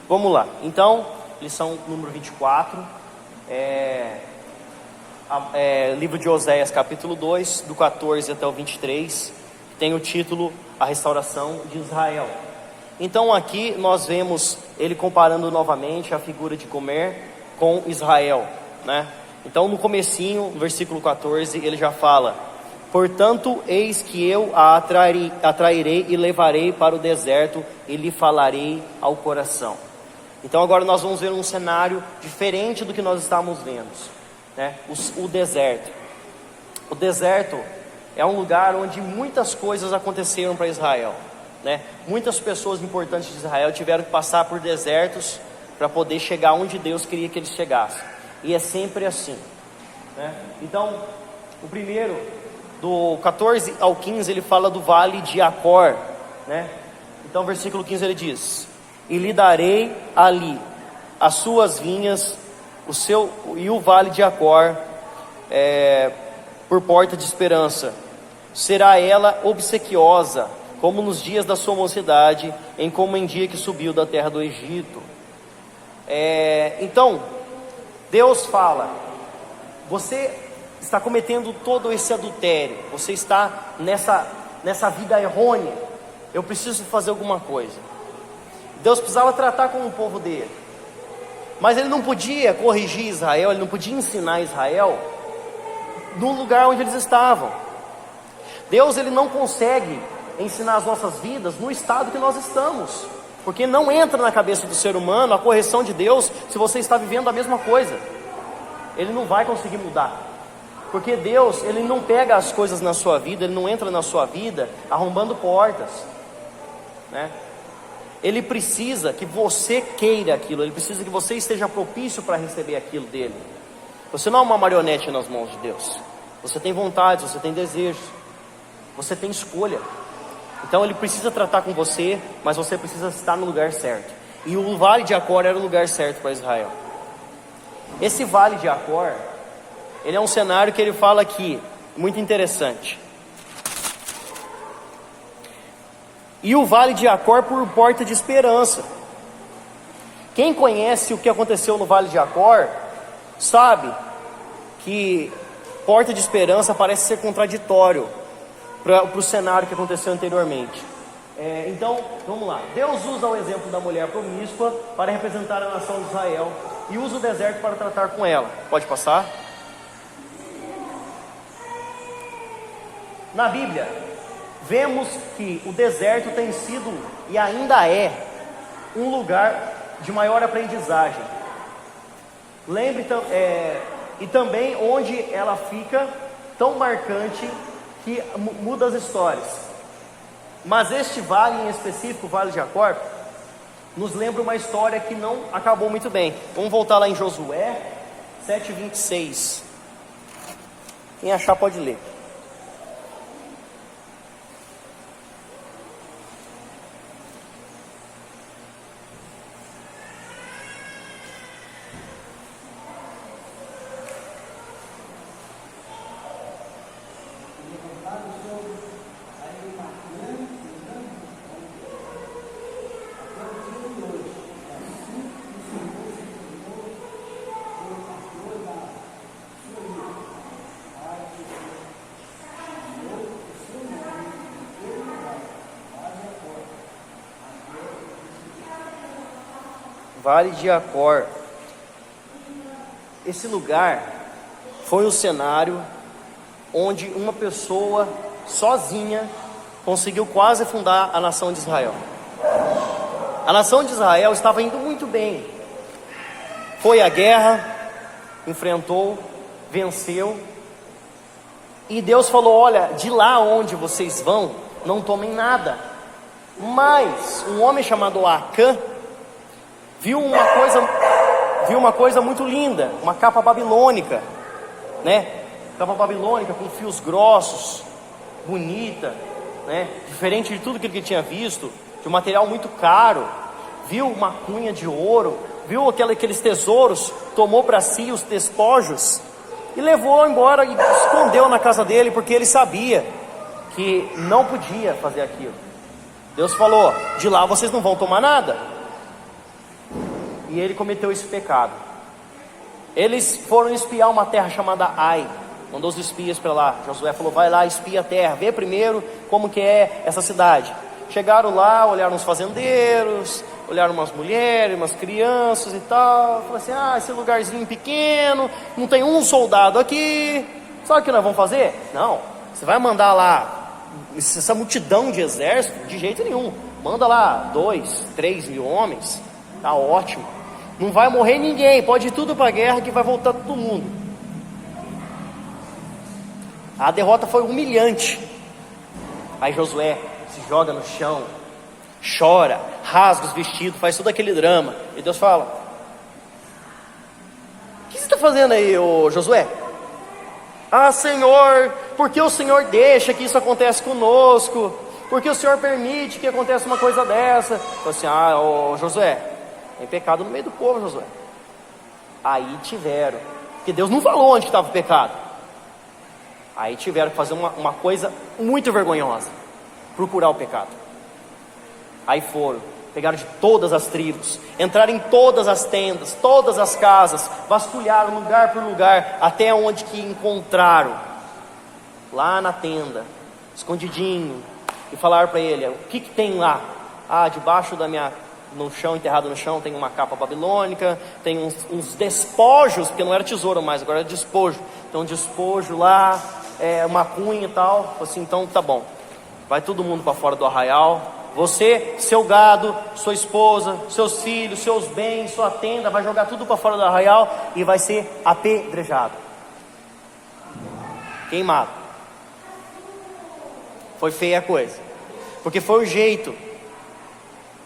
Vamos lá. Então, lição número 24. Livro de Oséias, capítulo 2, do 14 até o 23. Tem o título A Restauração de Israel. Então aqui nós vemos ele comparando novamente a figura de Gomer com Israel, né? Então no comecinho, no versículo 14, ele já fala: portanto, eis que eu a atrairei e levarei para o deserto e lhe falarei ao coração. Então agora nós vamos ver um cenário diferente do que nós estávamos vendo, né? O deserto. O deserto é um lugar onde muitas coisas aconteceram para Israel, né? Muitas pessoas importantes de Israel tiveram que passar por desertos para poder chegar onde Deus queria que eles chegassem. E é sempre assim, né? Então, o primeiro, do 14 ao 15, ele fala do vale de Acor, né? Então, versículo 15 ele diz: e lhe darei ali as suas vinhas, o vale de Acor, por porta de esperança. Será ela obsequiosa, como nos dias da sua mocidade, como em dia que subiu da terra do Egito. Então, Deus fala: você está cometendo todo esse adultério, você está nessa vida errônea, eu preciso fazer alguma coisa. Deus precisava tratar com o povo dele, mas ele não podia corrigir Israel, ele não podia ensinar Israel no lugar onde eles estavam. Deus, ele não consegue ensinar as nossas vidas no estado que nós estamos, porque não entra na cabeça do ser humano a correção de Deus se você está vivendo a mesma coisa. Ele não vai conseguir mudar, porque Deus, ele não pega as coisas na sua vida, ele não entra na sua vida arrombando portas, né? Ele precisa que você queira aquilo, ele precisa que você esteja propício para receber aquilo dele. Você não é uma marionete nas mãos de Deus. Você tem vontades, você tem desejos, você tem escolha. Então ele precisa tratar com você, mas você precisa estar no lugar certo. E o vale de Acor era o lugar certo para Israel. Esse vale de Acor, ele é um cenário que ele fala aqui, muito interessante. E o vale de Acor por porta de esperança. Quem conhece o que aconteceu no vale de Acor sabe que porta de esperança parece ser contraditório para o cenário que aconteceu anteriormente. Então, vamos lá. Deus usa o exemplo da mulher promíscua para representar a nação de Israel e usa o deserto para tratar com ela. Pode passar? Na Bíblia, vemos que o deserto tem sido e ainda é um lugar de maior aprendizagem. Lembre, e também onde ela fica tão marcante que muda as histórias. Mas este vale em específico, o vale de Acor, nos lembra uma história que não acabou muito bem. Vamos voltar lá em Josué 7:26. Quem achar pode ler. Vale de Acor. Esse lugar foi o cenário onde uma pessoa sozinha conseguiu quase fundar a nação de Israel. A nação de Israel estava indo muito bem. Foi à guerra, enfrentou, venceu. E Deus falou: olha, de lá onde vocês vão, não tomem nada. Mas um homem chamado Acã viu uma coisa muito linda, uma capa babilônica, né? Capa babilônica com fios grossos, bonita, né? Diferente de tudo que ele tinha visto, de um material muito caro. Viu uma cunha de ouro, viu aqueles tesouros, tomou para si os despojos e levou embora e escondeu na casa dele, porque ele sabia que não podia fazer aquilo. Deus falou: de lá vocês não vão tomar nada. e ele cometeu esse pecado. Eles foram espiar uma terra chamada Ai. Mandou os espias para lá. Josué falou: vai lá, espia a terra, vê primeiro como que é essa cidade. Chegaram lá, olharam os fazendeiros, olharam umas mulheres, umas crianças e tal. Falaram assim: esse lugarzinho pequeno, não tem um soldado aqui. Sabe o que nós vamos fazer? Não, você vai mandar lá essa multidão de exército? De jeito nenhum. Manda lá 2, 3 mil homens, tá ótimo. Não vai morrer ninguém, pode ir tudo para a guerra que vai voltar todo mundo. A derrota foi humilhante. Aí Josué se joga no chão, chora, rasga os vestidos, faz todo aquele drama. E Deus fala: o que você está fazendo aí, ô Josué? Senhor, por que o Senhor deixa que isso aconteça conosco? Por que o Senhor permite que aconteça uma coisa dessa? Falei assim: ô Josué, tem pecado no meio do povo, Josué. Aí tiveram, porque Deus não falou onde estava o pecado. Aí tiveram que fazer uma coisa muito vergonhosa: procurar o pecado. Aí foram, pegaram de todas as tribos, entraram em todas as tendas, todas as casas, vasculharam lugar por lugar, até onde que encontraram, lá na tenda, escondidinho, e falaram para ele: o que tem lá? Debaixo no chão, enterrado no chão, tem uma capa babilônica, tem uns despojos, porque não era tesouro mais, agora era despojo. Então um despojo lá, uma cunha e tal. Assim, então tá bom, vai todo mundo para fora do arraial. Você, seu gado, sua esposa, seus filhos, seus bens, sua tenda, vai jogar tudo para fora do arraial e vai ser apedrejado, queimado. Foi feia a coisa, porque foi o jeito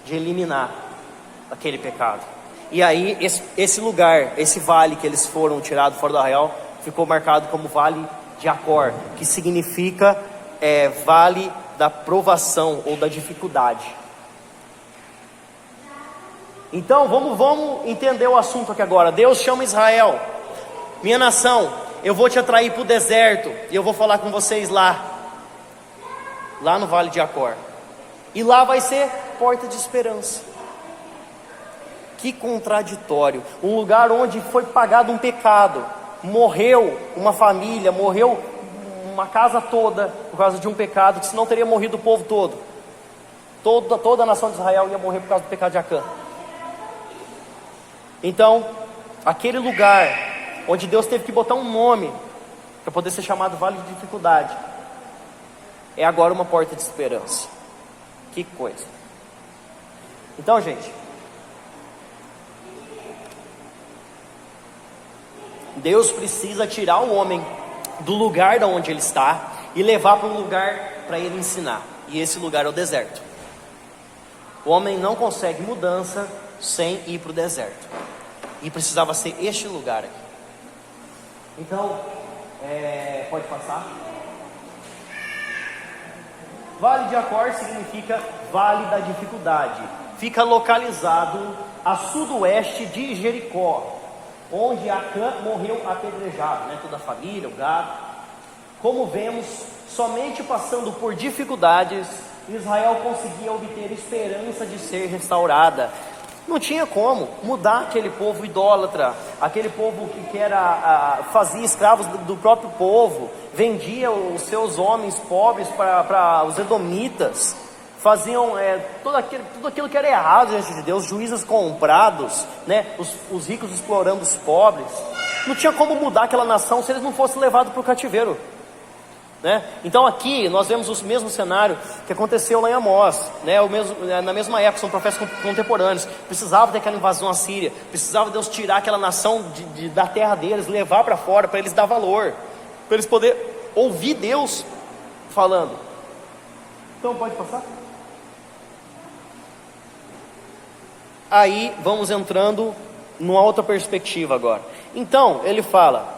de eliminar aquele pecado. E aí esse lugar, esse vale que eles foram tirados fora do arraial, ficou marcado como Vale de Acor, que significa vale da provação ou da dificuldade. Então vamos entender o assunto aqui agora. Deus chama Israel: minha nação, eu vou te atrair para o deserto, e eu vou falar com vocês lá no Vale de Acor, e lá vai ser porta de esperança. Que contraditório, um lugar onde foi pagado um pecado, morreu uma família, morreu uma casa toda por causa de um pecado, que senão teria morrido o povo todo. Toda a nação de Israel ia morrer por causa do pecado de Acã. Então, aquele lugar onde Deus teve que botar um nome para poder ser chamado Vale de Dificuldade, é agora uma porta de esperança. Que coisa. Então, gente, Deus precisa tirar o homem do lugar da onde ele está e levar para um lugar para ele ensinar. E esse lugar é o deserto. O homem não consegue mudança sem ir para o deserto. E precisava ser este lugar aqui. Então, pode passar. Vale de Acor significa Vale da Dificuldade. Fica localizado a sudoeste de Jericó, onde Acã morreu apedrejado, toda a família, o gado. Como vemos, somente passando por dificuldades, Israel conseguia obter esperança de ser restaurada. Não tinha como mudar aquele povo idólatra, aquele povo que fazia escravos do próprio povo, vendia os seus homens pobres para os edomitas, faziam tudo aquilo que era errado diante de Deus, juízes comprados, os ricos explorando os pobres. Não tinha como mudar aquela nação se eles não fossem levados para o cativeiro. Então aqui nós vemos o mesmo cenário que aconteceu lá em Amós, na mesma época, são profetas contemporâneos. Precisava ter aquela invasão assíria, precisava Deus tirar aquela nação da terra deles, levar para fora, para eles dar valor, para eles poderem ouvir Deus falando. Então pode passar. Aí vamos entrando numa outra perspectiva agora. Então ele fala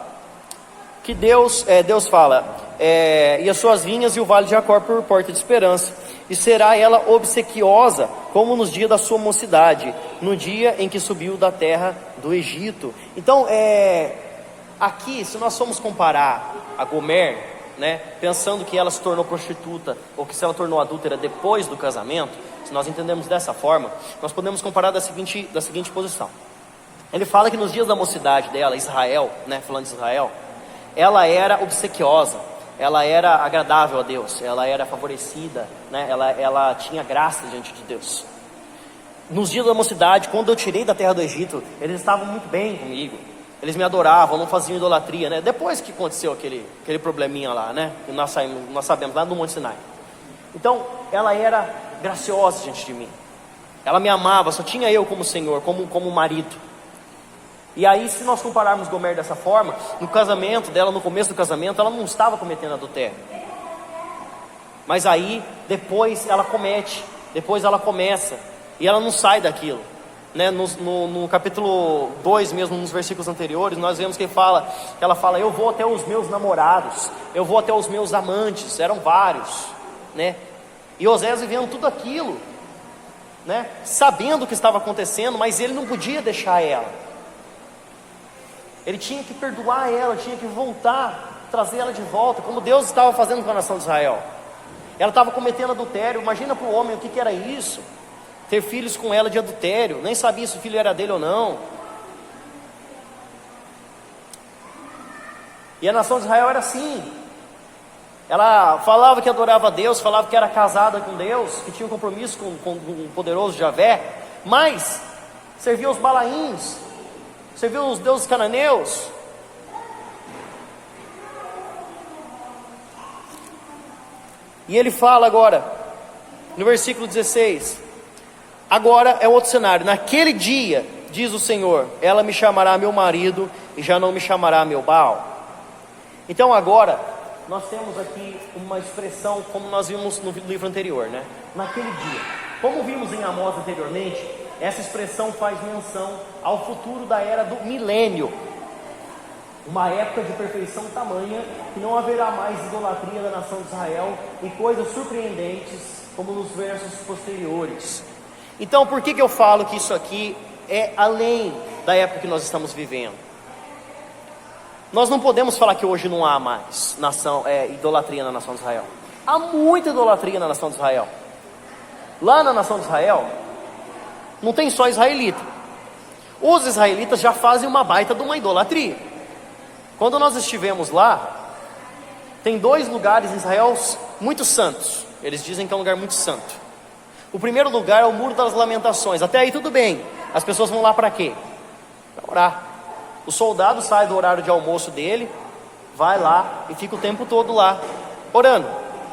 que Deus fala: e as suas vinhas e o vale de Acor por porta de esperança, e será ela obsequiosa como nos dias da sua mocidade, no dia em que subiu da terra do Egito. Então aqui, se nós formos comparar a Gomer, pensando que ela se tornou prostituta, ou que se ela tornou adúltera depois do casamento, se nós entendemos dessa forma, nós podemos comparar da seguinte posição. Ele fala que nos dias da mocidade dela, Israel, né, falando de Israel, ela era obsequiosa, ela era agradável a Deus, ela era favorecida, né, ela tinha graça diante de Deus. Nos dias da mocidade, quando eu tirei da terra do Egito, eles estavam muito bem comigo, eles me adoravam, não faziam idolatria, né? Depois que aconteceu aquele probleminha lá, né, que nós sabemos, lá no Monte Sinai. Então, ela era graciosa diante de mim, ela me amava, só tinha eu como Senhor, como marido. E aí, se nós compararmos Gomer dessa forma, no casamento dela, no começo do casamento, ela não estava cometendo adultério. Mas aí, depois ela comete, depois ela começa, e ela não sai daquilo, né? No capítulo 2 mesmo, nos versículos anteriores, nós vemos que ela fala, eu vou até os meus namorados, eu vou até os meus amantes, eram vários, né? E Osés vivendo tudo aquilo, né? Sabendo o que estava acontecendo, mas ele não podia deixar ela. Ele tinha que perdoar ela, tinha que voltar, trazer ela de volta, como Deus estava fazendo com a nação de Israel. Ela estava cometendo adultério. Imagina para o homem o que era isso, ter filhos com ela de adultério, nem sabia se o filho era dele ou não. E a nação de Israel era assim, ela falava que adorava a Deus, falava que era casada com Deus, que tinha um compromisso com o poderoso Javé, mas servia os balaíns, você viu os deuses cananeus? E ele fala agora, no versículo 16: agora é outro cenário. Naquele dia, diz o Senhor, ela me chamará meu marido e já não me chamará meu Baal. Então agora, nós temos aqui uma expressão como nós vimos no livro anterior, né? Naquele dia. Como vimos em Amós anteriormente, essa expressão faz menção ao futuro da era do milênio, uma época de perfeição tamanha que não haverá mais idolatria da nação de Israel e coisas surpreendentes como nos versos posteriores. Então, por que eu falo que isso aqui é além da época que nós estamos vivendo? Nós não podemos falar que hoje não há mais idolatria na nação de Israel. Há muita idolatria na nação de Israel. Lá na nação de Israel não tem só israelita. Os israelitas já fazem uma baita de uma idolatria. Quando nós estivemos lá, tem 2 lugares em Israel muito santos. Eles dizem que é um lugar muito santo. O primeiro lugar é o Muro das Lamentações. Até aí tudo bem. As pessoas vão lá para quê? Para orar. O soldado sai do horário de almoço dele, vai lá e fica o tempo todo lá, orando,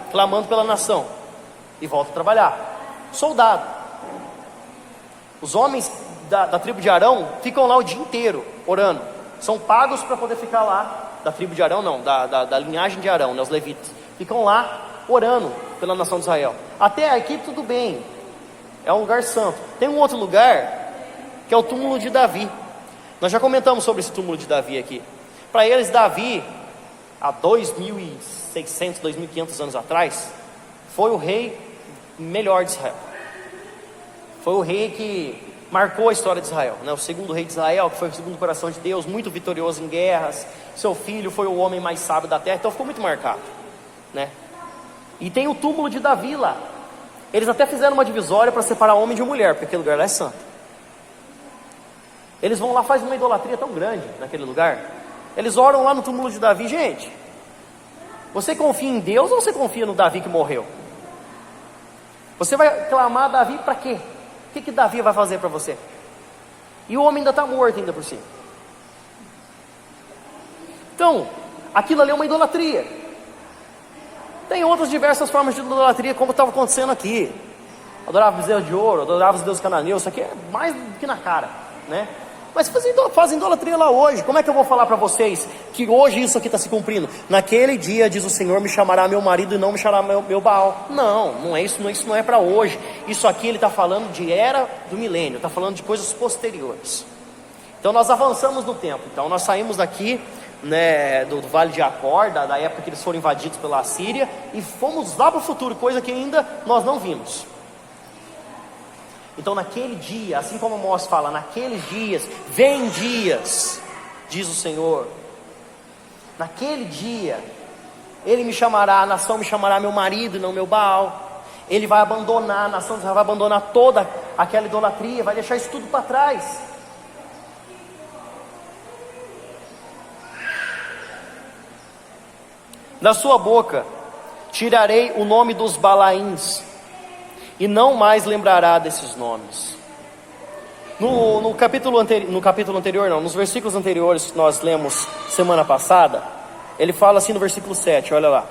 clamando pela nação, e volta a trabalhar. Soldado. Os homens da tribo de Arão ficam lá o dia inteiro orando. São pagos para poder ficar lá. Da tribo de Arão não, da linhagem de Arão, né, os levitas. Ficam lá orando pela nação de Israel. Até aqui tudo bem, é um lugar santo. Tem um outro lugar que é o túmulo de Davi. Nós já comentamos sobre esse túmulo de Davi aqui. Para eles, Davi, há 2.600, 2.500 anos atrás, foi o rei melhor de Israel. Foi o rei que marcou a história de Israel, né? O segundo rei de Israel, que foi o segundo coração de Deus, muito vitorioso em guerras. Seu filho foi o homem mais sábio da terra, então ficou muito marcado, né? E tem o túmulo de Davi lá. Eles até fizeram uma divisória para separar homem de mulher, porque aquele lugar lá é santo. Eles vão lá, fazem uma idolatria tão grande naquele lugar. Eles oram lá no túmulo de Davi. Gente, você confia em Deus ou você confia no Davi que morreu? Você vai clamar a Davi para quê? O que Davi vai fazer para você? E o homem ainda está morto ainda por cima. Então, aquilo ali é uma idolatria. Tem outras diversas formas de idolatria, como estava acontecendo aqui. Adorava bezerro de ouro, adorava os deuses cananeus. Isso aqui é mais do que na cara, né? Mas fazem idolatria lá hoje. Como é que eu vou falar para vocês que hoje isso aqui está se cumprindo? Naquele dia, diz o Senhor, me chamará meu marido e não me chamará meu Baal. Não é isso, isso não é para hoje. Isso aqui ele está falando de era do milênio, está falando de coisas posteriores. Então nós avançamos no tempo. Então nós saímos daqui, né, do Vale de Acor, da época que eles foram invadidos pela Síria, e fomos lá para o futuro, coisa que ainda nós não vimos. Então naquele dia, assim como Amós fala, naqueles dias, vem dias, diz o Senhor, naquele dia, ele me chamará, a nação me chamará meu marido e não meu Baal. Ele vai abandonar, a nação vai abandonar toda aquela idolatria, vai deixar isso tudo para trás. Da sua boca tirarei o nome dos Balaíns, e não mais lembrará desses nomes. No capítulo anterior, não, nos versículos anteriores que nós lemos semana passada, ele fala assim no versículo 7, olha lá.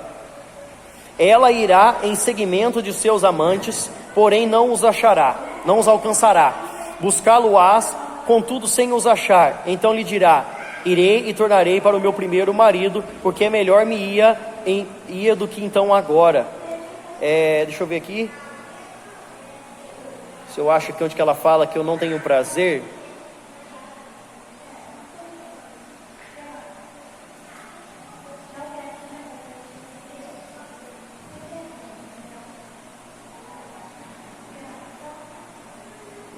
Ela irá em seguimento de seus amantes, porém não os achará, não os alcançará. Buscá-lo-ás, contudo sem os achar. Então lhe dirá: irei e tornarei para o meu primeiro marido, porque é melhor me ia do que então agora. Deixa eu ver aqui. Se eu acho que onde que ela fala que eu não tenho prazer.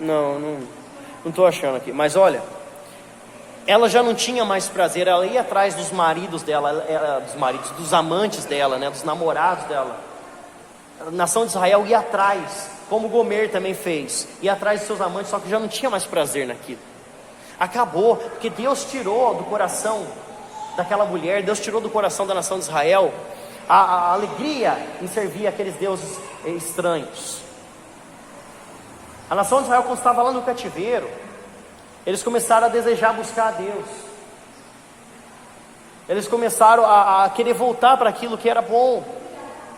Não estou achando aqui. Mas olha, ela já não tinha mais prazer. Ela ia atrás dos maridos dela, dos amantes dela, né, dos namorados dela. A nação de Israel ia atrás, como Gomer também fez, ia atrás de seus amantes, só que já não tinha mais prazer naquilo. Acabou, porque Deus tirou do coração daquela mulher, Deus tirou do coração da nação de Israel a alegria em servir aqueles deuses estranhos. A nação de Israel, quando estava lá no cativeiro, eles começaram a desejar buscar a Deus. Eles começaram a querer voltar para aquilo que era bom,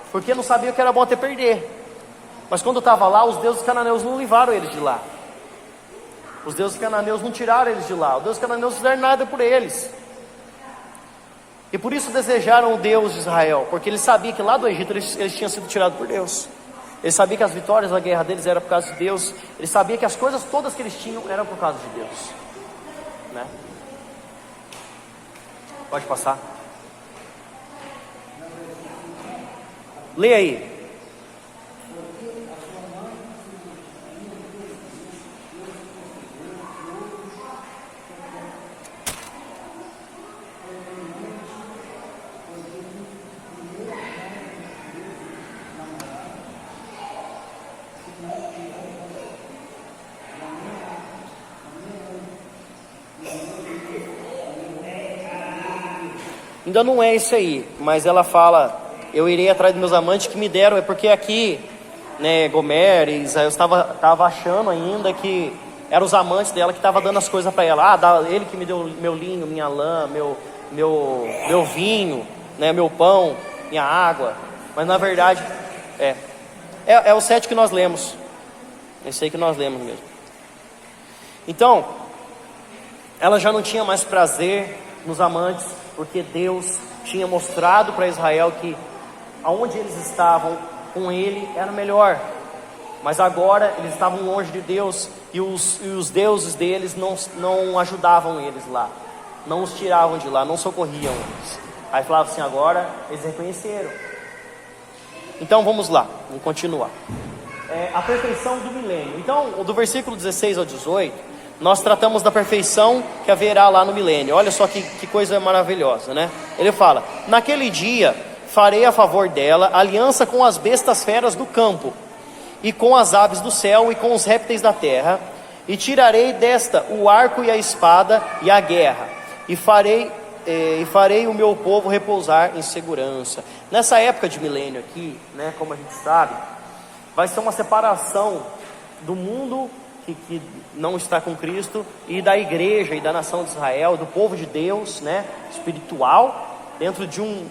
porque não sabiam que era bom até perder. Mas quando estava lá, os deuses cananeus não levaram eles de lá. Os deuses cananeus não tiraram eles de lá. Os deuses cananeus não fizeram nada por eles. E por isso desejaram o Deus de Israel, porque eles sabiam que lá do Egito eles tinham sido tirados por Deus. Eles sabiam que as vitórias da guerra deles eram por causa de Deus. Eles sabiam que as coisas todas que eles tinham eram por causa de Deus, né? Pode passar. Lê aí. Ainda não é isso aí, mas ela fala: eu irei atrás dos meus amantes que me deram. É porque aqui, né, Gomer e Israel estava achando ainda que eram os amantes dela que estavam dando as coisas para ela. Ele que me deu meu linho, minha lã, meu vinho, né, meu pão, minha água. Mas na verdade é o 7 que nós lemos. Esse aí que nós lemos mesmo. Então, ela já não tinha mais prazer nos amantes, porque Deus tinha mostrado para Israel que aonde eles estavam com ele era melhor. Mas agora eles estavam longe de Deus, e os deuses deles não ajudavam eles lá, não os tiravam de lá, não socorriam eles. Aí falava assim: agora eles reconheceram. Então vamos lá, vamos continuar. A perfeição do milênio. Então, do versículo 16 ao 18, nós tratamos da perfeição que haverá lá no milênio. Olha só que coisa maravilhosa, né? Ele fala: naquele dia farei a favor dela aliança com as bestas feras do campo, e com as aves do céu, e com os répteis da terra, e tirarei desta o arco e a espada e a guerra, e farei o meu povo repousar em segurança. Nessa época de milênio aqui, né, como a gente sabe, vai ser uma separação do mundo que não está com Cristo, e da igreja e da nação de Israel, do povo de Deus, né, espiritual, dentro de um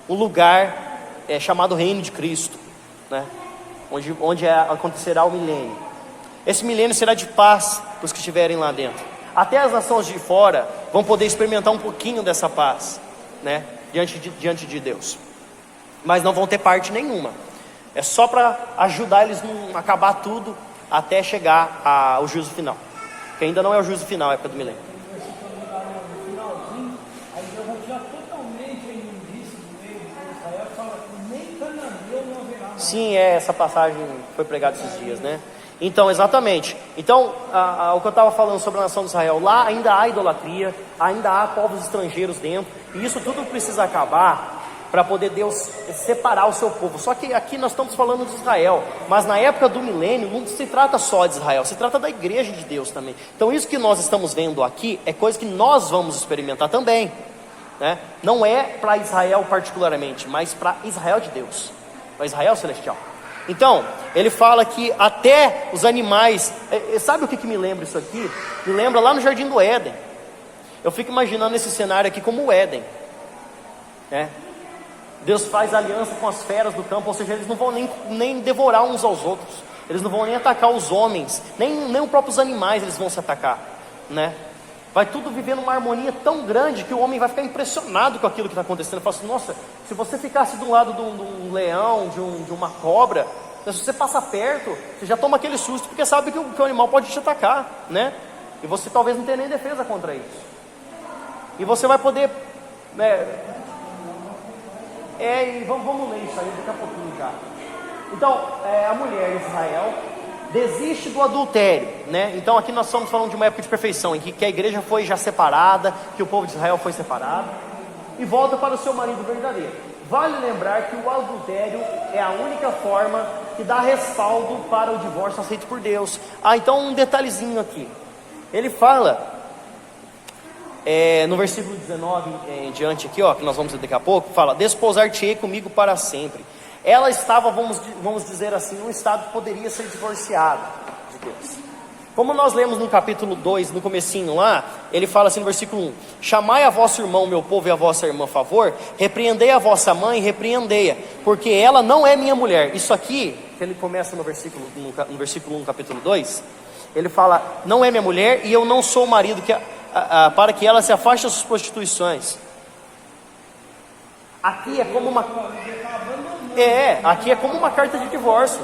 lugar chamado Reino de Cristo, né, onde acontecerá o milênio. Esse milênio será de paz para os que estiverem lá dentro. Até as nações de fora vão poder experimentar um pouquinho dessa paz, né, diante de Deus, mas não vão ter parte nenhuma. É só para ajudar eles a não acabar tudo até chegar ao juízo final, que ainda não é o juízo final, é a época do milênio. Sim, essa passagem foi pregada esses dias, né? Então, exatamente. Então, o que eu estava falando sobre a nação de Israel, lá ainda há idolatria, ainda há povos estrangeiros dentro, e isso tudo precisa acabar para poder Deus separar o seu povo. Só que aqui nós estamos falando de Israel, mas na época do milênio não se trata só de Israel, se trata da igreja de Deus também. Então isso que nós estamos vendo aqui é coisa que nós vamos experimentar também. né? Não é para Israel particularmente, mas para Israel de Deus, para Israel celestial. Então, ele fala que até os animais, sabe o que me lembra isso aqui? Me lembra lá no Jardim do Éden. Eu fico imaginando esse cenário aqui como o Éden, né? Deus faz aliança com as feras do campo, ou seja, eles não vão nem devorar uns aos outros, eles não vão nem atacar os homens, nem os próprios animais eles vão se atacar, né? Vai tudo vivendo uma harmonia tão grande que o homem vai ficar impressionado com aquilo que está acontecendo. Fala assim, nossa, se você ficasse do lado de um leão, de uma cobra, se você passa perto, você já toma aquele susto, porque sabe que o animal pode te atacar, né? E você talvez não tenha nem defesa contra isso. E você vai poder, e vamos ler isso aí daqui a pouquinho já. Então, a mulher de Israel desiste do adultério, né? Então aqui nós estamos falando de uma época de perfeição, em que a igreja foi já separada, que o povo de Israel foi separado, e volta para o seu marido verdadeiro. Vale lembrar que o adultério é a única forma que dá respaldo para o divórcio aceito por Deus. Então um detalhezinho aqui, ele fala, no versículo 19 em diante aqui, que nós vamos ver daqui a pouco, fala, desposar-te-ei comigo para sempre. Ela estava, vamos dizer assim, num estado que poderia ser divorciada de Deus. Como nós lemos no capítulo 2, no comecinho lá, ele fala assim no versículo 1, chamai a vosso irmão, meu povo, e a vossa irmã, favor, repreendei a vossa mãe, repreendei-a, porque ela não é minha mulher. Isso aqui, que ele começa no versículo 1, no capítulo 2, ele fala, não é minha mulher, e eu não sou o marido para que ela se afaste das suas prostituições. Aqui é como uma carta de divórcio.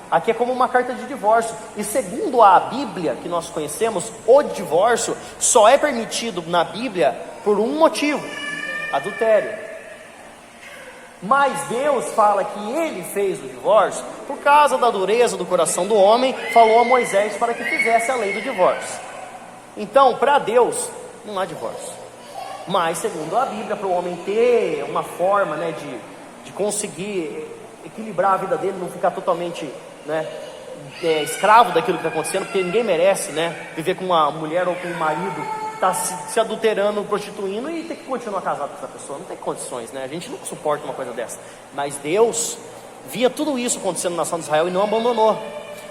Aqui é como uma carta de divórcio. E segundo a Bíblia que nós conhecemos, o divórcio só é permitido na Bíblia por um motivo: adultério. Mas Deus fala que Ele fez o divórcio por causa da dureza do coração do homem. Falou a Moisés para que fizesse a lei do divórcio. Então, para Deus, não há divórcio. Mas segundo a Bíblia, para o homem ter uma forma, né, de conseguir equilibrar a vida dele, não ficar totalmente, né, escravo daquilo que está acontecendo, porque ninguém merece, né, viver com uma mulher ou com um marido que está se adulterando, prostituindo e ter que continuar casado com essa pessoa. Não tem condições, né? A gente não suporta uma coisa dessa. Mas Deus via tudo isso acontecendo na nação de Israel e não abandonou.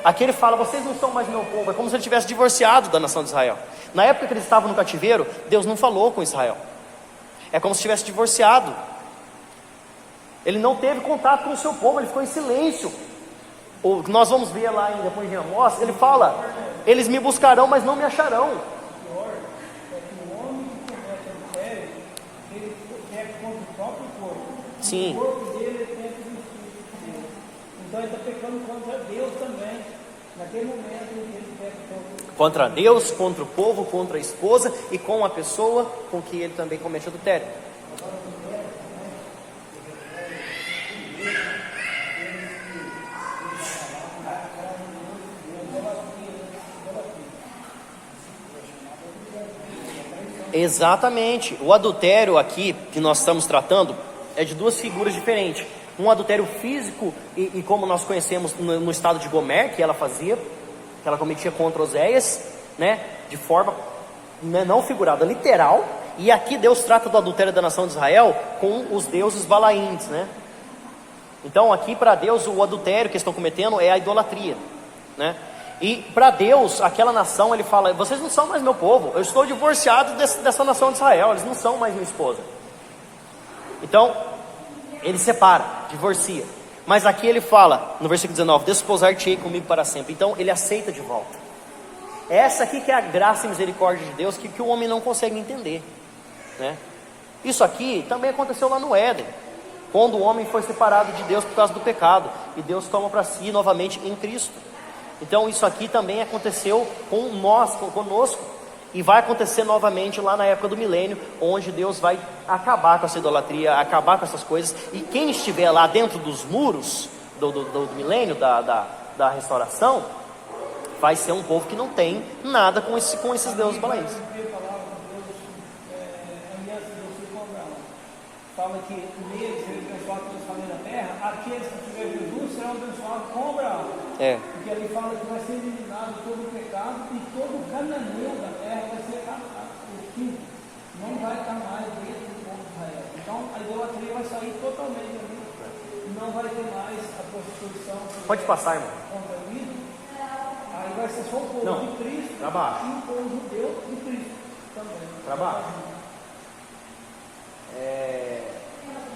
Aqui ele fala, vocês não são mais meu povo. É como se ele tivesse divorciado da nação de Israel. Na época que eles estavam no cativeiro, Deus não falou com Israel. É como se tivesse divorciado. Ele não teve contato com o seu povo, ele ficou em silêncio. Nós vamos ver lá depois de Amós, ele fala, eles me buscarão, mas não me acharão. O pior é que o homem que comete adultério, ele peca contra o próprio corpo. Sim. O corpo dele é templo do Espírito de Deus. Então ele está pecando contra Deus também. Naquele momento ele peca contra Deus, contra o povo, contra a esposa e com a pessoa com que ele também comete adultério. Exatamente. O adultério aqui que nós estamos tratando é de duas figuras diferentes. Um adultério físico e como nós conhecemos no estado de Gomer, que ela fazia, que ela cometia contra Oséias, né, de forma, né, não figurada, literal. E aqui Deus trata do adultério da nação de Israel com os deuses balaíns, né? Então aqui para Deus o adultério que eles estão cometendo é a idolatria, né? E para Deus, aquela nação, ele fala, vocês não são mais meu povo, eu estou divorciado dessa nação de Israel, eles não são mais minha esposa. Então ele separa, divorcia. Mas aqui ele fala, no versículo 19, desposar-te-ei comigo para sempre. Então ele aceita de volta. Essa aqui que é a graça e misericórdia de Deus, que o homem não consegue entender, né? Isso aqui também aconteceu lá no Éden, quando o homem foi separado de Deus por causa do pecado, e Deus toma para si novamente em Cristo. Então isso aqui também aconteceu com nós, conosco, e vai acontecer novamente lá na época do milênio, onde Deus vai acabar com essa idolatria, acabar com essas coisas, e quem estiver lá dentro dos muros do milênio, da restauração, vai ser um povo que não tem nada com esses deuses balaíns. Fala que neles ele abençoado todas as famílias da terra, aqueles que tiver Jesus serão abençoados com Abraão. Porque ali fala que vai ser eliminado todo o pecado e todo o cananeu da terra vai ser acabado. O quinto não vai estar mais dentro do vai sair totalmente ali. Não vai ter mais a prostituição. Pode passar, irmão. Contra o ídolo. Aí vai ser só o povo Não. de Cristo Trabalho. e o povo judeu de Cristo também. Trabalho.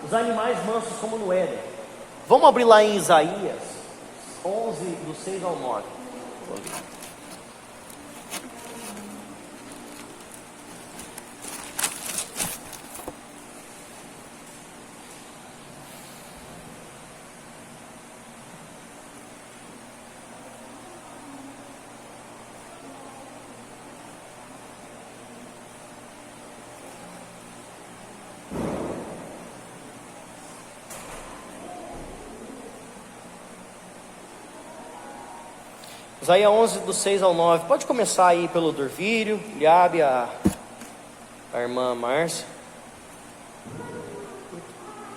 Os animais mansos como no Éden. Vamos abrir lá em Isaías 11, do 6 ao 9. Isaías 11, do 6 ao 9. Pode começar aí pelo Dorvírio, Liabe, a irmã Márcia.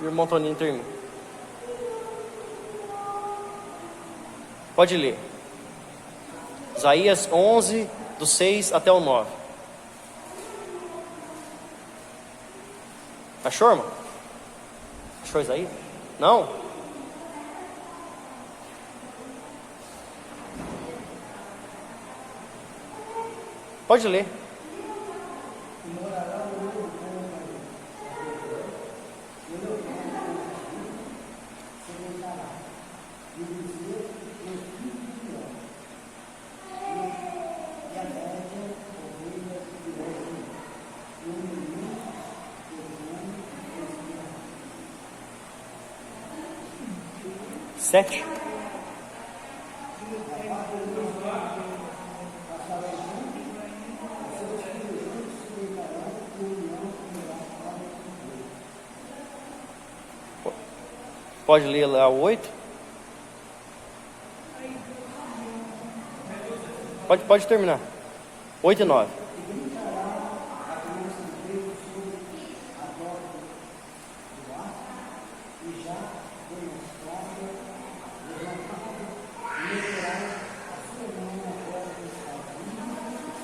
E o irmão Toninho termina. Pode ler. Isaías 11, do 6 até o 9. Achou, irmão? Achou Isaías? Não? Pode ler. Sete. Pode ler lá o 8? Pode terminar. 8 e 9.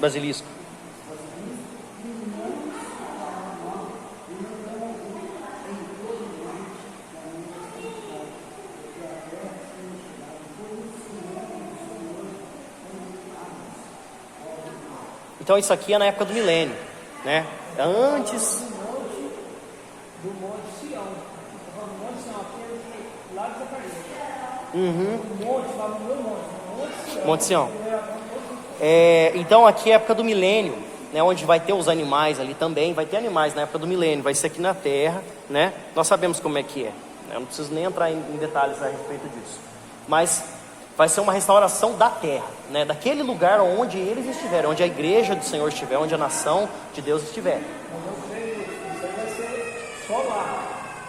Basilisco. Então isso aqui é na época do milênio, né? Antes do Monte Sião. O Monte Sião, aquele que lá de Zacarias. O monte, lá no meu monte. Monte Sião. Então aqui é a época do milênio, né? Onde vai ter os animais ali também. Vai ter animais na época do milênio. Vai ser aqui na terra, né? Nós sabemos como é que é. Eu não preciso nem entrar em detalhes a respeito disso. Mas vai ser uma restauração da terra, né? Daquele lugar onde eles estiverem, onde a igreja do Senhor estiver, onde a nação de Deus estiver. Isso aí vai ser só lá.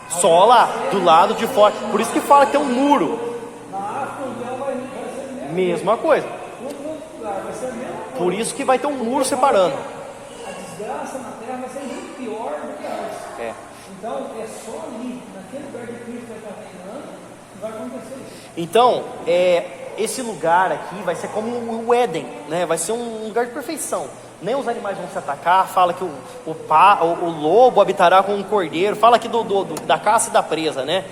Só lá, do lado de fora. Por isso que fala que tem um muro. Na África, vai ser Mesma coisa. todo outro lugar, vai ser a mesma coisa. Por isso que vai ter um muro separando. A desgraça na terra vai ser muito pior do que antes. Então, é só ali, naquele lugar de Cristo vai estar reinando, que vai acontecer isso. Então, esse lugar aqui vai ser como o Éden, né? Vai ser um lugar de perfeição. Nem os animais vão se atacar. Fala que o lobo habitará com um cordeiro. Fala aqui da caça e da presa, né?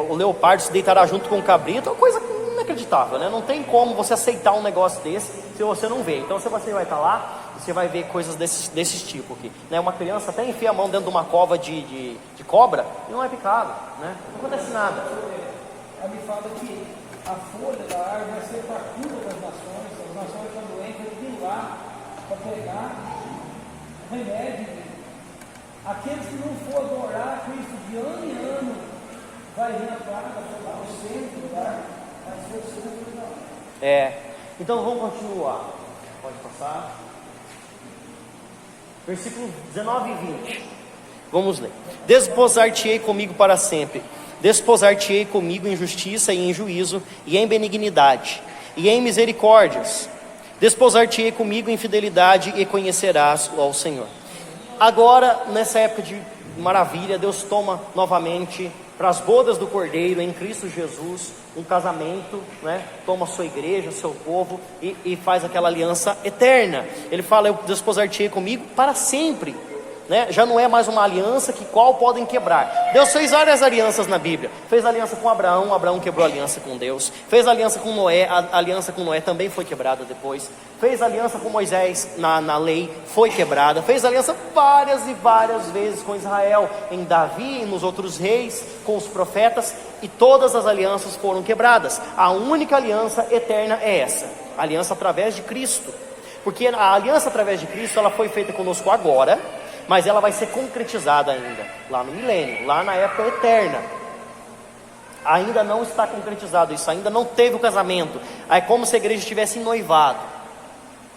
O leopardo se deitará junto com o cabrito. É uma coisa inacreditável, né? Não tem como você aceitar um negócio desse se você não vê. Então, se você vai estar lá, você vai ver coisas desse tipo aqui, né? Uma criança até enfia a mão dentro de uma cova de cobra e não é picado, né? Não acontece nada. Ali fala que a folha da árvore vai ser para a cura das nações. As nações estão doentes, eles vêm lá para pegar remédio. Aqueles que não for adorar Cristo de ano em ano, vai vir a praga, o centro do lugar, vai ser o centro do lugar. Então vamos continuar. Pode passar. Versículo 19 e 20. Vamos ler. Desposar-te-ei comigo para sempre. Desposar-te-ei comigo em justiça e em juízo, e em benignidade, e em misericórdias. Desposar-te-ei comigo em fidelidade, e conhecerás ao Senhor. Agora, nessa época de maravilha, Deus toma novamente para as bodas do Cordeiro em Cristo Jesus, um casamento, né? Toma a sua igreja, seu povo, e faz aquela aliança eterna. Ele fala: eu desposar-te-ei comigo para sempre. né? Já não é mais uma aliança que qual podem quebrar. Deus fez várias alianças na Bíblia. Fez aliança com Abraão, Abraão quebrou a aliança com Deus. Fez aliança com Noé, a aliança com Noé também foi quebrada depois. Fez aliança com Moisés na lei, foi quebrada. Fez aliança várias e várias vezes com Israel, em Davi e nos outros reis, com os profetas, e todas as alianças foram quebradas. A única aliança eterna é essa, a aliança através de Cristo. Porque a aliança através de Cristo, ela foi feita conosco agora, mas ela vai ser concretizada ainda, lá no milênio, lá na época eterna. Ainda não está concretizado isso, ainda não teve o casamento. É como se a igreja estivesse noivado,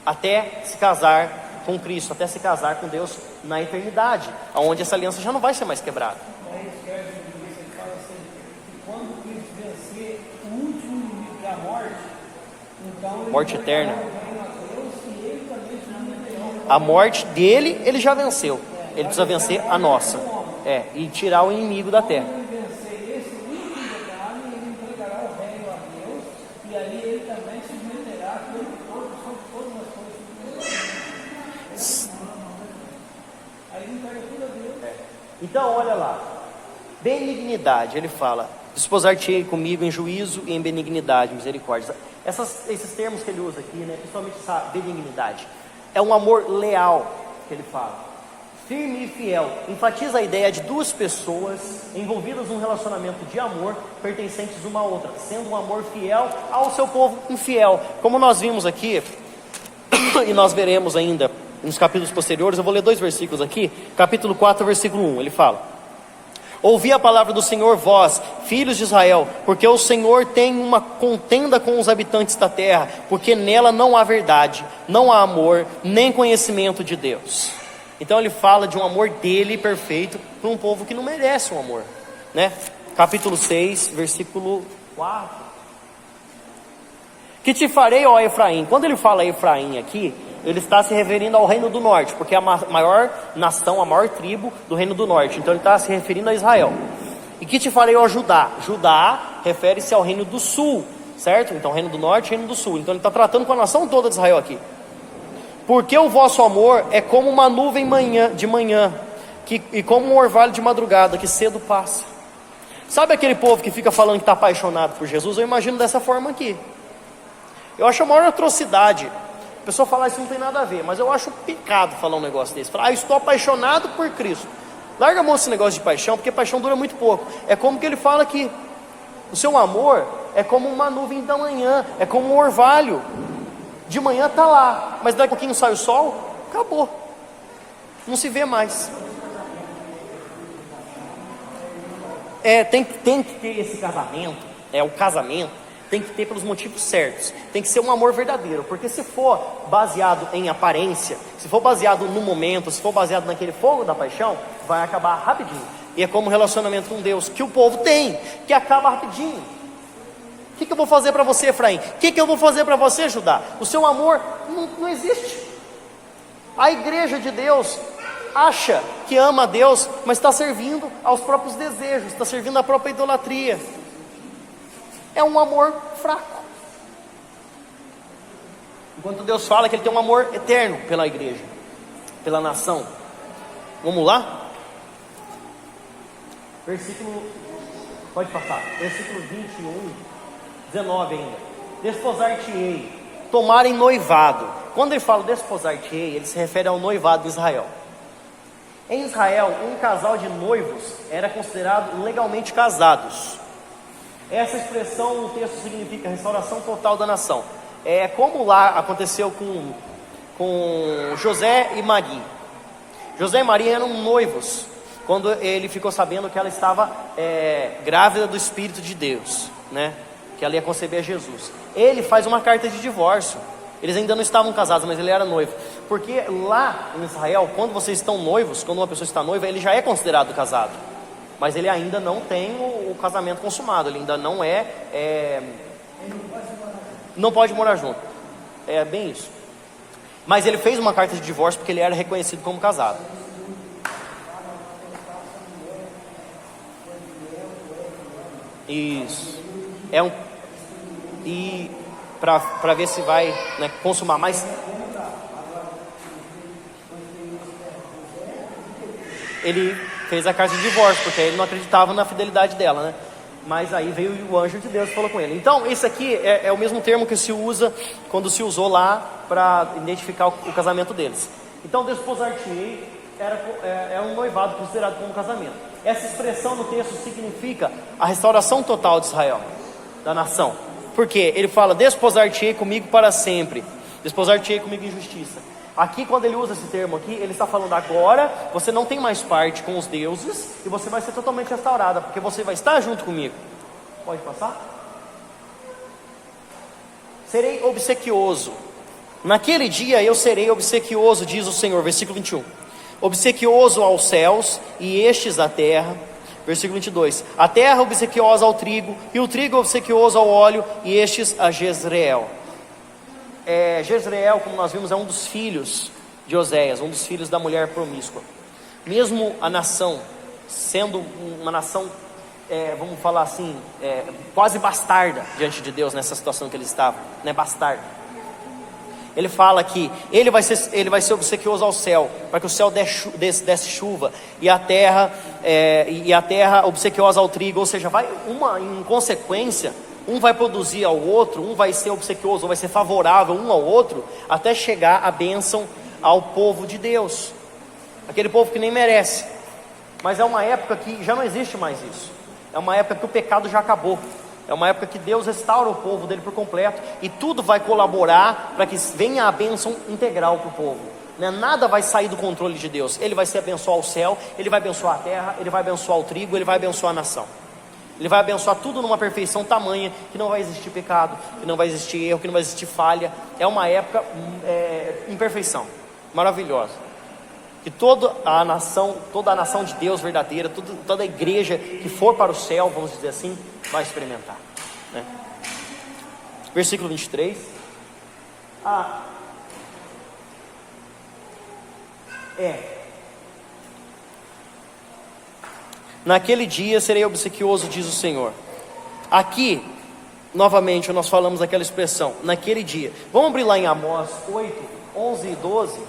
até se casar com Cristo, até se casar com Deus na eternidade, onde essa aliança já não vai ser mais quebrada. Ele fala assim, que quando Cristo vencer o último inimigo da morte, então ele morte eterna. A A morte dele, ele já venceu. Ele precisa vencer a nossa. E tirar o inimigo da terra. Quando ele vencer esse último detalhe, ele entregará o reino a Deus, e ali ele também se submeterá sobre todas as coisas. Aí ele entrega tudo a Deus. Então, olha lá. Benignidade, ele fala: desposar-te-ei comigo em juízo e em benignidade, misericórdia. Esses termos que ele usa aqui, né, principalmente essa benignidade, é um amor leal que ele fala, firme e fiel. Enfatiza a ideia de duas pessoas envolvidas num relacionamento de amor, pertencentes uma à outra, sendo um amor fiel ao seu povo infiel. Como nós vimos aqui, e nós veremos ainda nos capítulos posteriores, eu vou ler 2 versículos aqui. Capítulo 4, versículo 1, ele fala: ouvi a palavra do Senhor, vós, filhos de Israel, porque o Senhor tem uma contenda com os habitantes da terra, porque nela não há verdade, não há amor, nem conhecimento de Deus. Então ele fala de um amor dele perfeito para um povo que não merece um amor, né? Capítulo 6, versículo 4. Que te farei, ó Efraim? Quando ele fala Efraim aqui, ele está se referindo ao reino do norte, porque é a maior nação, a maior tribo do reino do norte. Então ele está se referindo a Israel. E que te farei, ó Judá? Judá refere-se ao reino do sul, certo? Então reino do norte, reino do sul. Então ele está tratando com a nação toda de Israel aqui. Porque o vosso amor é como uma nuvem de manhã, e como um orvalho de madrugada, que cedo passa. Sabe aquele povo que fica falando que está apaixonado por Jesus? Eu imagino dessa forma aqui. Eu acho a maior atrocidade a pessoa falar isso, não tem nada a ver, mas eu acho pecado falar um negócio desse. Falar, estou apaixonado por Cristo. Larga a mão esse negócio de paixão, porque paixão dura muito pouco. É como que ele fala aqui: o seu amor é como uma nuvem da manhã, é como um orvalho. De manhã está lá, mas daqui a pouquinho sai o sol, acabou, não se vê mais. Tem que ter esse casamento, o casamento tem que ter pelos motivos certos, tem que ser um amor verdadeiro, porque se for baseado em aparência, se for baseado no momento, se for baseado naquele fogo da paixão, vai acabar rapidinho. E é como o relacionamento com Deus que o povo tem, que acaba rapidinho. O que eu vou fazer para você, Efraim? O que eu vou fazer para você, Judá? O seu amor não existe. A igreja de Deus acha que ama a Deus, mas está servindo aos próprios desejos, está servindo à própria idolatria. É um amor fraco. Enquanto Deus fala que Ele tem um amor eterno pela igreja, pela nação. Vamos lá? Versículo, pode passar, versículo 21, 19 ainda. Desposar-te-ei, tomar em noivado. Quando ele fala desposar-te-ei, ele se refere ao noivado de Israel. Em Israel, um casal de noivos era considerado legalmente casados. Essa expressão no texto significa restauração total da nação. É como lá aconteceu com José e Maria. José e Maria eram noivos quando ele ficou sabendo que ela estava grávida do Espírito de Deus, né? Que ela ia conceber Jesus. Ele faz uma carta de divórcio. Eles ainda não estavam casados, mas ele era noivo. Porque lá em Israel, quando vocês estão noivos, quando uma pessoa está noiva, ele já é considerado casado. Mas ele ainda não tem o casamento consumado. Ele ainda não não pode morar junto. É bem isso. Mas ele fez uma carta de divórcio porque ele era reconhecido como casado. Isso. E para ver se vai, né, consumar mais. ele fez a carta de divórcio, porque ele não acreditava na fidelidade dela, né? Mas aí veio o anjo de Deus e falou com ele. Então, esse aqui é o mesmo termo que se usa quando se usou lá para identificar o casamento deles. Então, desposar-te-ei era um noivado considerado como casamento. Essa expressão no texto significa a restauração total de Israel, da nação. Porque ele fala, desposar-te-ei comigo para sempre, desposar-te-ei comigo em justiça. Aqui, quando ele usa esse termo aqui, ele está falando agora, você não tem mais parte com os deuses, e você vai ser totalmente restaurada, porque você vai estar junto comigo. Pode passar? Serei obsequioso. Naquele dia eu serei obsequioso, diz o Senhor, versículo 21. Obsequioso aos céus, e estes à terra. Versículo 22. A terra obsequiosa ao trigo, e o trigo obsequioso ao óleo, e estes a Jezreel. Jezreel, como nós vimos, é um dos filhos de Oséias, um dos filhos da mulher promíscua. Mesmo a nação, sendo uma nação, vamos falar assim, quase bastarda diante de Deus nessa situação que eles estavam, né, bastarda. Ele fala que ele vai ser obsequioso ao céu, para que o céu desse chuva, e a terra obsequiosa ao trigo, ou seja, em consequência, um vai produzir ao outro, um vai ser obsequioso, vai ser favorável um ao outro, até chegar a bênção ao povo de Deus, aquele povo que nem merece. Mas é uma época que já não existe mais isso, é uma época que o pecado já acabou, é uma época que Deus restaura o povo dele por completo, e tudo vai colaborar para que venha a bênção integral para o povo, né? Nada vai sair do controle de Deus. Ele vai se abençoar o céu, ele vai abençoar a terra, ele vai abençoar o trigo, ele vai abençoar a nação. Ele vai abençoar tudo numa perfeição tamanha, que não vai existir pecado, que não vai existir erro, que não vai existir falha. É uma época em perfeição, maravilhosa, que toda a nação de Deus verdadeira, toda a igreja que for para o céu, vamos dizer assim, vai experimentar, né? Versículo 23. Naquele dia serei obsequioso, diz o Senhor. Aqui, novamente, nós falamos aquela expressão, naquele dia. Vamos abrir lá em Amós 8, 11 e 12.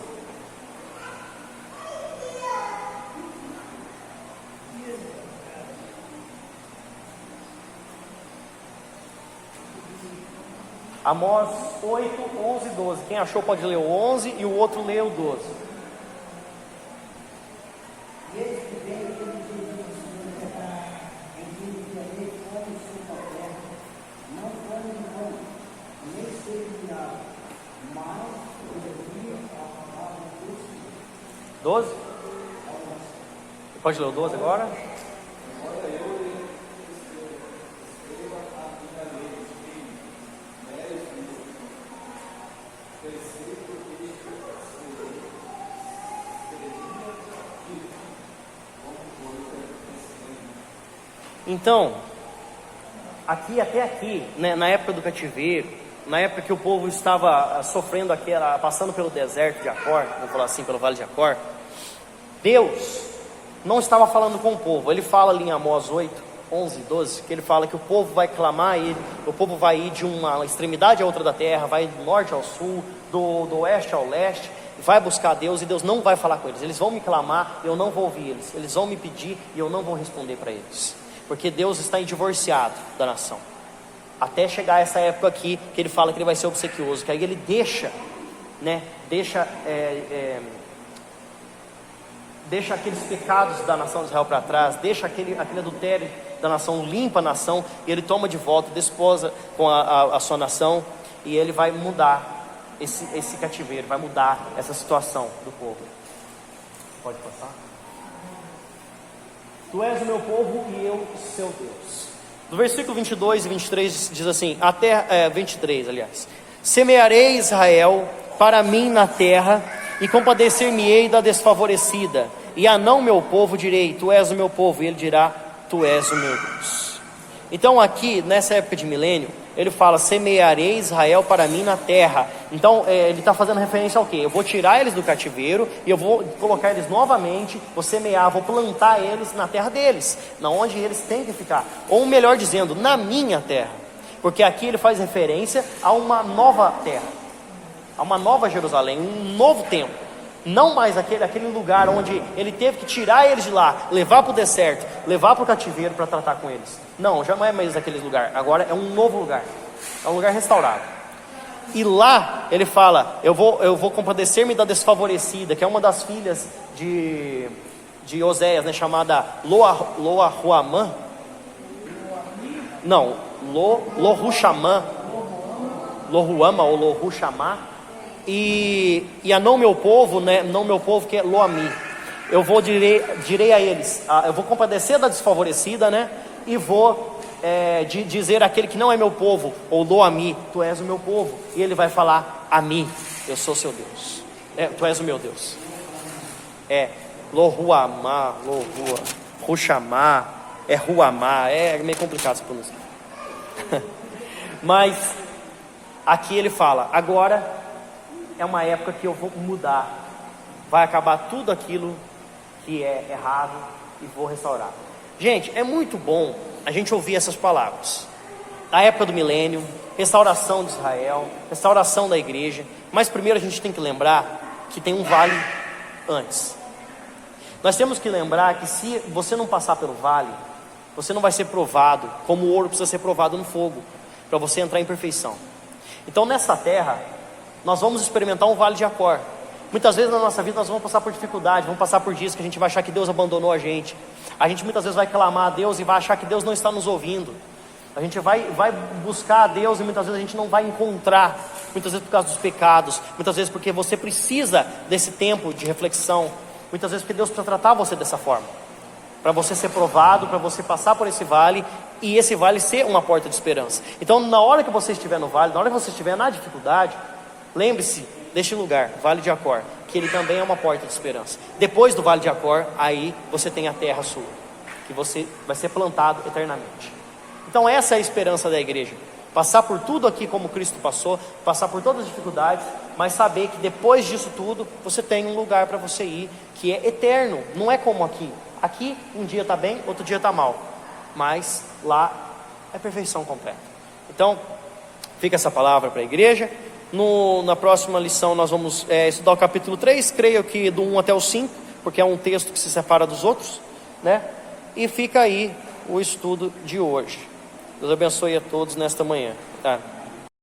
Amós 8, 11 e 12. Quem achou pode ler o 11 e o outro lê o 12. Pode ler o 12 agora? Então, até aqui, né, na época do cativeiro, na época que o povo estava sofrendo passando pelo deserto de Acor, vamos falar assim, pelo vale de Acor, Deus não estava falando com o povo. Ele fala ali em Amós 8, 11 e 12, que ele fala que o povo vai clamar, e o povo vai ir de uma extremidade a outra da terra, vai do norte ao sul, do oeste ao leste, vai buscar Deus, e Deus não vai falar com eles. Eles vão me clamar e eu não vou ouvir eles, eles vão me pedir e eu não vou responder para eles, porque Deus está divorciado da nação, até chegar essa época aqui, que ele fala que ele vai ser obsequioso, que aí ele deixa aqueles pecados da nação de Israel para trás, deixa aquele adultério da nação, limpa a nação, e ele toma de volta, desposa com a sua nação, e ele vai mudar esse cativeiro, vai mudar essa situação do povo. Pode passar? Tu és o meu povo e eu seu Deus. No versículo 22 e 23 diz assim, 23 aliás: semearei Israel para mim na terra, e compadecer-me-ei da desfavorecida, e a não meu povo direi, tu és o meu povo, e ele dirá, tu és o meu Deus. Então aqui, nessa época de milênio, ele fala, semearei Israel para mim na terra. Então ele está fazendo referência ao quê? Eu vou tirar eles do cativeiro, e eu vou colocar eles novamente, vou semear, vou plantar eles na terra deles, na onde eles têm que ficar, ou melhor dizendo, na minha terra, porque aqui ele faz referência a uma nova terra, a uma nova Jerusalém, um novo templo, Não mais aquele lugar onde ele teve que tirar eles de lá, levar para o deserto, levar para o cativeiro para tratar com eles. Não, já não é mais aquele lugar. Agora é um novo lugar. É um lugar restaurado. E lá ele fala: eu vou compadecer-me da desfavorecida, que é uma das filhas de Oséias, né, chamada Loahuamã. Não, Lohuxamã, Lohuama ou Lohuxamá. E a não meu povo, né, não meu povo, que é Loami. Eu direi a eles, eu vou compadecer da desfavorecida, né, e vou dizer àquele que não é meu povo, ou Loami, tu és o meu povo. E ele vai falar a mim, eu sou seu Deus, tu és o meu Deus. Lohuamá, Ruxamá, Ruamá, é meio complicado essa pronúncia. Mas aqui ele fala: agora é uma época que eu vou mudar, vai acabar tudo aquilo que é errado e vou restaurar. Gente, é muito bom a gente ouvir essas palavras. A época do milênio, restauração de Israel, restauração da igreja. Mas primeiro a gente tem que lembrar que tem um vale antes. Nós temos que lembrar que se você não passar pelo vale, você não vai ser provado, como o ouro precisa ser provado no fogo, para você entrar em perfeição. Então nessa terra, nós vamos experimentar um vale de Acor. Muitas vezes na nossa vida nós vamos passar por dificuldade, vamos passar por dias que a gente vai achar que Deus abandonou a gente. A gente muitas vezes vai clamar a Deus e vai achar que Deus não está nos ouvindo. A gente vai buscar a Deus e muitas vezes a gente não vai encontrar. Muitas vezes por causa dos pecados, muitas vezes porque você precisa desse tempo de reflexão. Muitas vezes porque Deus precisa tratar você dessa forma, para você ser provado, para você passar por esse vale, e esse vale ser uma porta de esperança. Então na hora que você estiver no vale, na hora que você estiver na dificuldade, lembre-se deste lugar, Vale de Acor, que ele também é uma porta de esperança. Depois do Vale de Acor, aí você tem a terra sua, que você vai ser plantado eternamente. Então essa é a esperança da igreja: passar por tudo aqui como Cristo passou, passar por todas as dificuldades, mas saber que depois disso tudo, você tem um lugar para você ir, que é eterno. Não é como aqui. Aqui um dia está bem, outro dia está mal, mas lá é perfeição completa. Então fica essa palavra para a igreja. Na próxima lição nós vamos estudar o capítulo 3, creio que do 1 até o 5, porque é um texto que se separa dos outros, né? E fica aí o estudo de hoje. Deus abençoe a todos nesta manhã, tá?